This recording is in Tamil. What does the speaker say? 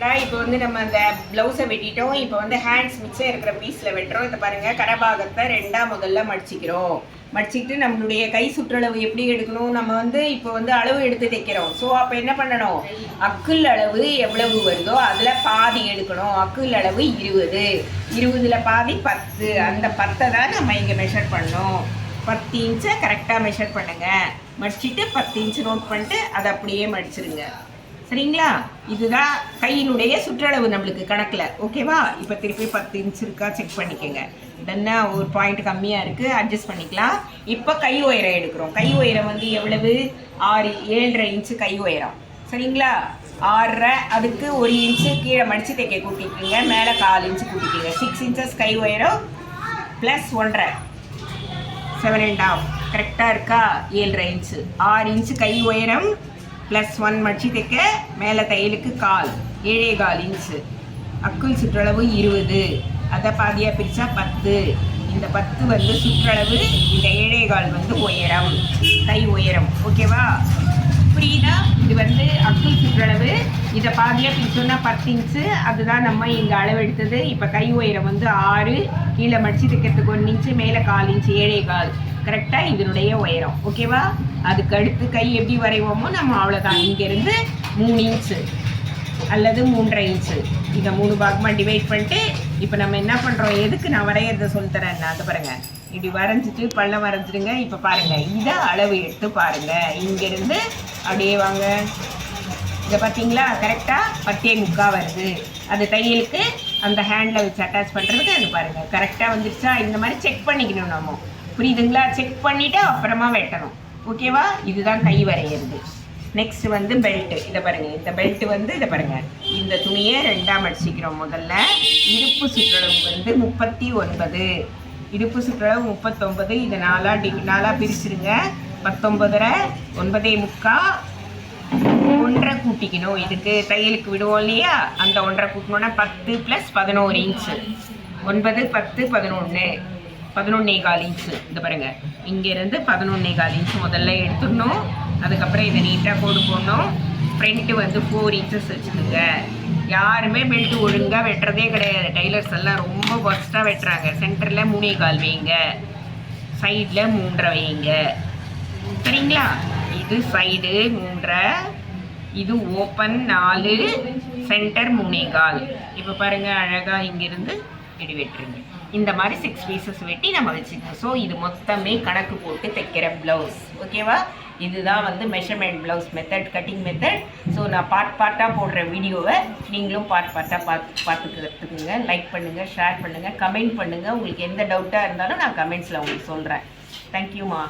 அக்கா இப்போ வந்து நம்ம அந்த ப்ளவுஸை வெட்டிட்டோம். இப்போ வந்து ஹேண்ட்ஸ் மிச்சம் இருக்கிற பீஸில் வெட்டுறோம். இதை பாருங்கள், கரபாகத்தை ரெண்டாக முதல்ல மடிச்சிக்கிறோம். மடிச்சிக்கிட்டு நம்மளுடைய கை சுற்றளவு எப்படி எடுக்கணும், நம்ம வந்து இப்போ வந்து அளவு எடுத்து தைக்கிறோம். ஸோ அப்போ என்ன பண்ணணும், அக்குள் அளவு எவ்வளவு வருதோ அதில் பாதி எடுக்கணும். அக்குள் அளவு 20, 20ல் பாதி 10. அந்த 10 தான் நம்ம இங்கே மெஷர் பண்ணோம். 10 இன்ச்சை கரெக்டாக மெஷர் பண்ணுங்கள். மடிச்சுட்டு 10 இன்ச்சு நோட் பண்ணிட்டு அதை அப்படியே மடிச்சிருங்க. சரிங்களா? இதுதான் கையினுடைய சுற்றளவு நம்மளுக்கு கணக்கில். ஓகேவா? இப்போ திருப்பி 10 இன்ச் இருக்கா செக் பண்ணிக்கோங்க. தென்னா ஒரு பாயிண்ட் கம்மியாக இருக்குது, அட்ஜஸ்ட் பண்ணிக்கலாம். இப்போ கை உயரம் எடுக்கிறோம். கை உயரம் வந்து எவ்வளவு, 7.5 இன்ச்சு கை உயரம். சரிங்களா? 6.5, அதுக்கு 1 இன்ச்சு கீழே மடித்து தைக்க கூட்டிக்கோங்க. மேலே 4 இன்ச்சு கூட்டிக்கோங்க. 6 இன்ச்சஸ் கை உயரம் ப்ளஸ் 1.5, 7.5. கரெக்டாக இருக்கா? 7.5 இன்ச்சு. 6 இன்ச்சு கை உயரம் ப்ளஸ் 1 மடிச்சு தைக்க, மேலே தையலுக்கு 7.25 இன்ச்சு. அக்குள் சுற்றளவு 20, அதை பாதியாக பிரித்தா 10. இந்த 10 வந்து சுற்றளவு, இந்த 7.25 வந்து உயரம், கை உயரம். ஓகேவா? புரியுதா? இது வந்து அக்குள் சுற்றளவு. இதை பாதியாக பிரித்தோன்னா 10 இன்ச்சு. அதுதான் நம்ம இங்கே அளவெடுத்தது. இப்போ கை உயரம் வந்து 6, கீழே மடிச்சு தைக்கிறதுக்கு 1 இன்ச்சு, மேலே 4 இன்ச்சு, 7.25. கரெக்டாக இதனுடைய உயரம். ஓகேவா? அதுக்கு அடுத்து கை எப்படி வரைவோமோ நம்ம அவ்வளோதான். இங்கேருந்து 3 இன்ச்சு அல்லது 3.5 இன்ச்சு, இதை 3 பாகமாக டிவைட் பண்ணிட்டு இப்போ நம்ம என்ன பண்ணுறோம், எதுக்கு நான் வரைகிறத சொல்லித்தரேன். நான் அதை பாருங்கள், இப்படி வரைஞ்சிட்டு பள்ளம் வரைஞ்சிடுங்க. இப்போ பாருங்கள், இதை அளவு எடுத்து பாருங்கள். இங்கேருந்து அப்படியே வாங்க. இதை பார்த்தீங்களா? கரெக்டாக 10.25 வருது. அது தையலுக்கு அந்த ஹேண்டில் வச்சு அட்டாச் பண்ணுறதுக்கு அது பாருங்கள் கரெக்டாக வந்துருச்சா? இந்த மாதிரி செக் பண்ணிக்கணும் நம்ம. புரியுதுங்களா? செக் பண்ணிவிட்டு அப்புறமா வெட்டணும். ஓகேவா? இதுதான் கை வரைகிறது. நெக்ஸ்ட் வந்து பெல்ட்டு. இதை பாருங்கள், இந்த பெல்ட்டு வந்து இதை பாருங்கள், இந்த துணியை 2ஆக மடிச்சிக்கிறோம். முதல்ல இடுப்பு சுற்றளவு வந்து 39, இடுப்பு சுற்றளவு 39. இதை 4ஆக பிரிச்சுருங்க. 19.5, 9.25, 1.5 கூட்டிக்கணும். இதுக்கு தையலுக்கு விடுவோம் இல்லையா, அந்த 1.5 கூட்டணுன்னா 10 + 11 இன்ச்சு. 9, 10, 11, 11.25 இன்ச்சு. இந்த பாருங்கள், இங்கேருந்து 11.25 இன்ச்சு முதல்ல எடுத்துடணும். அதுக்கப்புறம் இதை நீட்டாக கோடு போடணும். ஃப்ரண்ட்டு வந்து 4 இன்ச்சஸ் வச்சுக்கோங்க. யாருமே பெல்ட்டு ஒழுங்காக வெட்டுறதே கிடையாது. டைலர்ஸ் எல்லாம் ரொம்ப ஒர்ஸ்ட்டாக வெட்டுறாங்க. சென்டரில் 3.25 வைங்க, சைடில் 3.5 வைங்க. சரிங்களா? இது சைடு 3.5, இது ஓப்பன் 4, சென்டர் 3.25. இப்போ பாருங்கள், அழகாக இங்கேருந்து இப்படி வெட்டுருங்க. இந்த மாதிரி 6 பீசஸ் வெட்டி நம்ம வச்சுக்கணும். ஸோ இது மொத்தமே கணக்கு போட்டு தைக்கிற ப்ளவுஸ். ஓகேவா? இதுதான் வந்து measurement blouse method, cutting method. So நான் பார்ட்டாக போடுற வீடியோவை நீங்களும் பார்ட்டாக பார்த்துக்குங்க. லைக் பண்ணுங்கள், ஷேர் பண்ணுங்கள், கமெண்ட் பண்ணுங்கள். உங்களுக்கு எந்த டவுட்டாக இருந்தாலும் நான் கமெண்ட்ஸில் உங்களுக்கு சொல்கிறேன். தேங்க்யூம்மா.